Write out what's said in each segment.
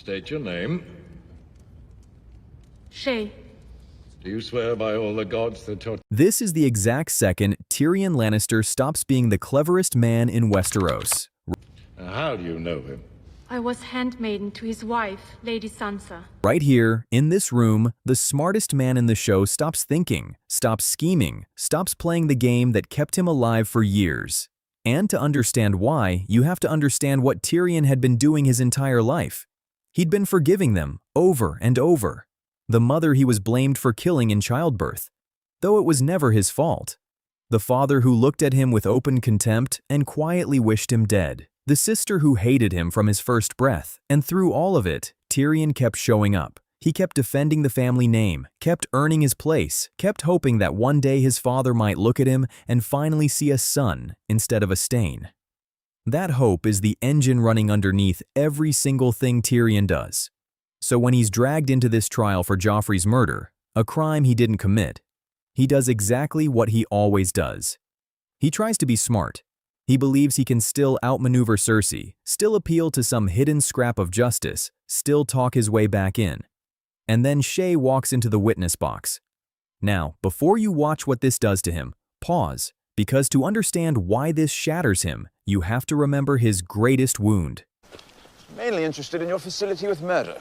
State your name. Shae. Do you swear by all the gods that taught... This is the exact second Tyrion Lannister stops being the cleverest man in Westeros. How do you know him? I was handmaiden to his wife, Lady Sansa. Right here, in this room, the smartest man in the show stops thinking, stops scheming, stops playing the game that kept him alive for years. And to understand why, you have to understand what Tyrion had been doing his entire life. He'd been forgiving them, over and over. The mother he was blamed for killing in childbirth, though it was never his fault. The father who looked at him with open contempt and quietly wished him dead. The sister who hated him from his first breath, and through all of it, Tyrion kept showing up. He kept defending the family name, kept earning his place, kept hoping that one day his father might look at him and finally see a son instead of a stain. That hope is the engine running underneath every single thing Tyrion does. So when he's dragged into this trial for Joffrey's murder, a crime he didn't commit, he does exactly what he always does. He tries to be smart. He believes he can still outmaneuver Cersei, still appeal to some hidden scrap of justice, still talk his way back in. And then Shae walks into the witness box. Now, before you watch what this does to him, pause, because to understand why this shatters him, you have to remember his greatest wound. Mainly interested in your facility with murder.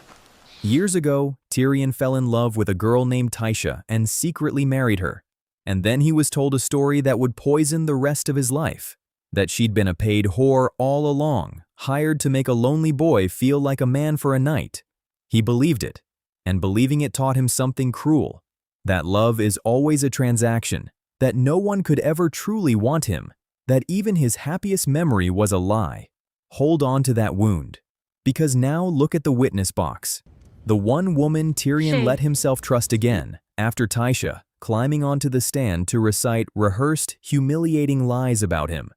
Years ago, Tyrion fell in love with a girl named Tysha and secretly married her. And then he was told a story that would poison the rest of his life. That she'd been a paid whore all along, hired to make a lonely boy feel like a man for a night. He believed it, and believing it taught him something cruel. That love is always a transaction, that no one could ever truly want him, that even his happiest memory was a lie. Hold on to that wound. Because now look at the witness box. The one woman Tyrion Shae. let himself trust again, after Tysha, climbing onto the stand to recite rehearsed, humiliating lies about him.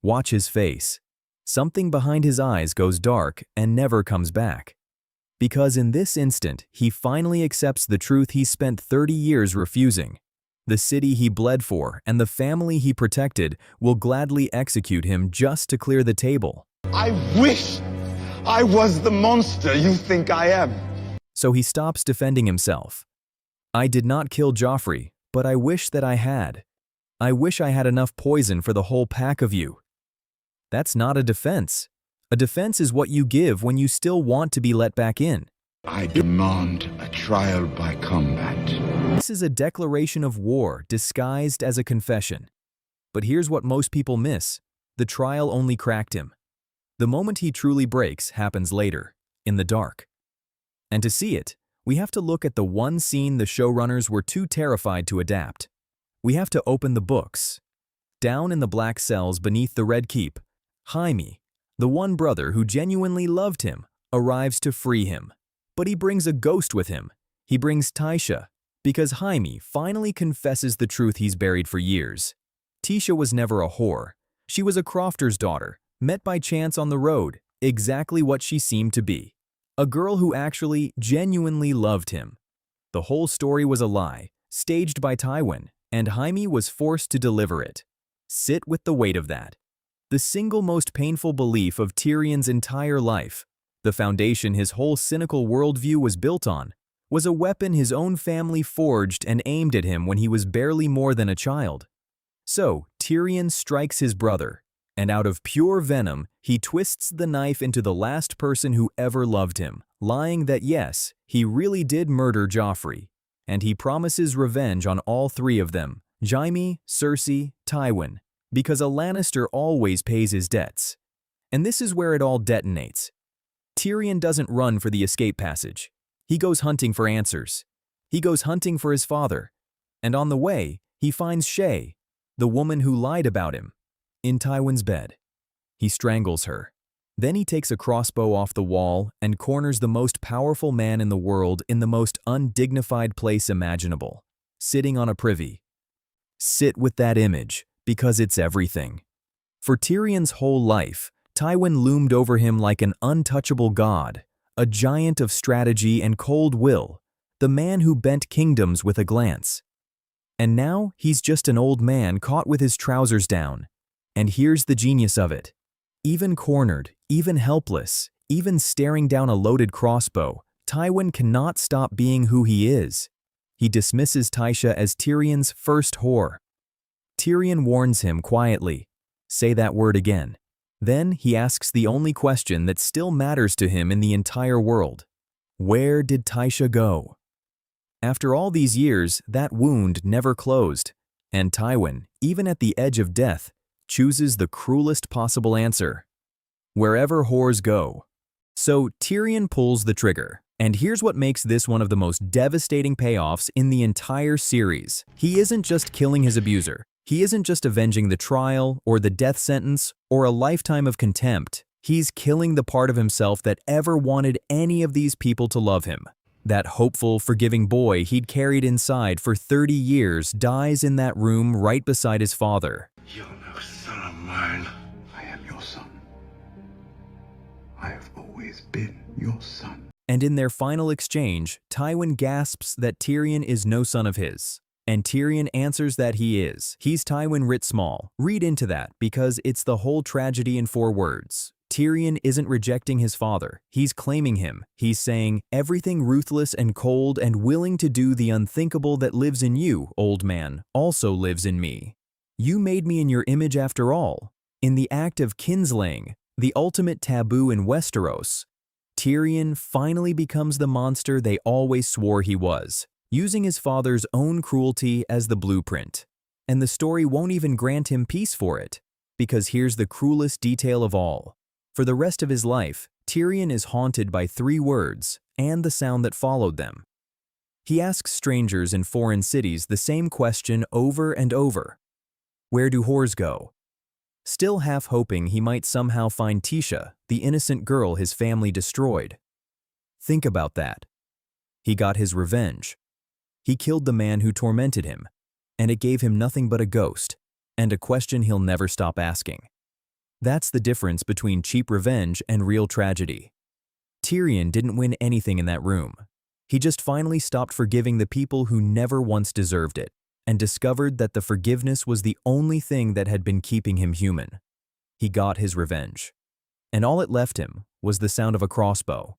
Watch his face. Something behind his eyes goes dark and never comes back. Because in this instant, he finally accepts the truth he spent 30 years refusing. The city he bled for and the family he protected will gladly execute him just to clear the table. I wish I was the monster you think I am. So he stops defending himself. I did not kill Joffrey, but I wish that I had. I wish I had enough poison for the whole pack of you. That's not a defense. A defense is what you give when you still want to be let back in. I demand a trial by combat. This is a declaration of war disguised as a confession. But here's what most people miss. The trial only cracked him. The moment he truly breaks happens later, in the dark. And to see it, we have to look at the one scene the showrunners were too terrified to adapt. We have to open the books. Down in the black cells beneath the Red Keep, Jaime, the one brother who genuinely loved him, arrives to free him. But he brings a ghost with him. He brings Tysha, because Jaime finally confesses the truth he's buried for years. Tysha was never a whore. She was a crofter's daughter, met by chance on the road, exactly what she seemed to be. A girl who actually, genuinely loved him. The whole story was a lie, staged by Tywin, and Jaime was forced to deliver it. Sit with the weight of that. The single most painful belief of Tyrion's entire life, the foundation his whole cynical worldview was built on, was a weapon his own family forged and aimed at him when he was barely more than a child. So, Tyrion strikes his brother, and out of pure venom, he twists the knife into the last person who ever loved him, lying that yes, he really did murder Joffrey, and he promises revenge on all three of them, Jaime, Cersei, Tywin, because a Lannister always pays his debts. And this is where it all detonates. Tyrion doesn't run for the escape passage. He goes hunting for answers. He goes hunting for his father. And on the way, he finds Shae, the woman who lied about him, in Tywin's bed. He strangles her. Then he takes a crossbow off the wall and corners the most powerful man in the world in the most undignified place imaginable, sitting on a privy. Sit with that image, because it's everything. For Tyrion's whole life, Tywin loomed over him like an untouchable god, a giant of strategy and cold will, the man who bent kingdoms with a glance. And now he's just an old man caught with his trousers down. And here's the genius of it. Even cornered, even helpless, Even staring down a loaded crossbow, Tywin cannot stop being who he is. He dismisses Tysha as Tyrion's first whore. Tyrion warns him quietly, "Say that word again." Then he asks the only question that still matters to him in the entire world. Where did Tysha go? After all these years, that wound never closed, and Tywin, even at the edge of death, chooses the cruelest possible answer. Wherever whores go. So Tyrion pulls the trigger, and here's what makes this one of the most devastating payoffs in the entire series. He isn't just killing his abuser. He isn't just avenging the trial, or the death sentence, or a lifetime of contempt. He's killing the part of himself that ever wanted any of these people to love him. That hopeful, forgiving boy he'd carried inside for 30 years dies in that room right beside his father. You're no son of mine. I am your son. I have always been your son. And in their final exchange, Tywin gasps that Tyrion is no son of his. And Tyrion answers that he is. He's Tywin writ small. Read into that, because it's the whole tragedy in 4 words. Tyrion isn't rejecting his father. He's claiming him. He's saying, everything ruthless and cold and willing to do the unthinkable that lives in you, old man, also lives in me. You made me in your image after all. In the act of kinslaying, the ultimate taboo in Westeros, Tyrion finally becomes the monster they always swore he was, using his father's own cruelty as the blueprint. And the story won't even grant him peace for it, because here's the cruelest detail of all. For the rest of his life, Tyrion is haunted by 3 words and the sound that followed them. He asks strangers in foreign cities the same question over and over. Where do whores go? Still half hoping he might somehow find Tysha, the innocent girl his family destroyed. Think about that. He got his revenge. He killed the man who tormented him, and it gave him nothing but a ghost, and a question he'll never stop asking. That's the difference between cheap revenge and real tragedy. Tyrion didn't win anything in that room. He just finally stopped forgiving the people who never once deserved it, and discovered that the forgiveness was the only thing that had been keeping him human. He got his revenge. And all it left him was the sound of a crossbow.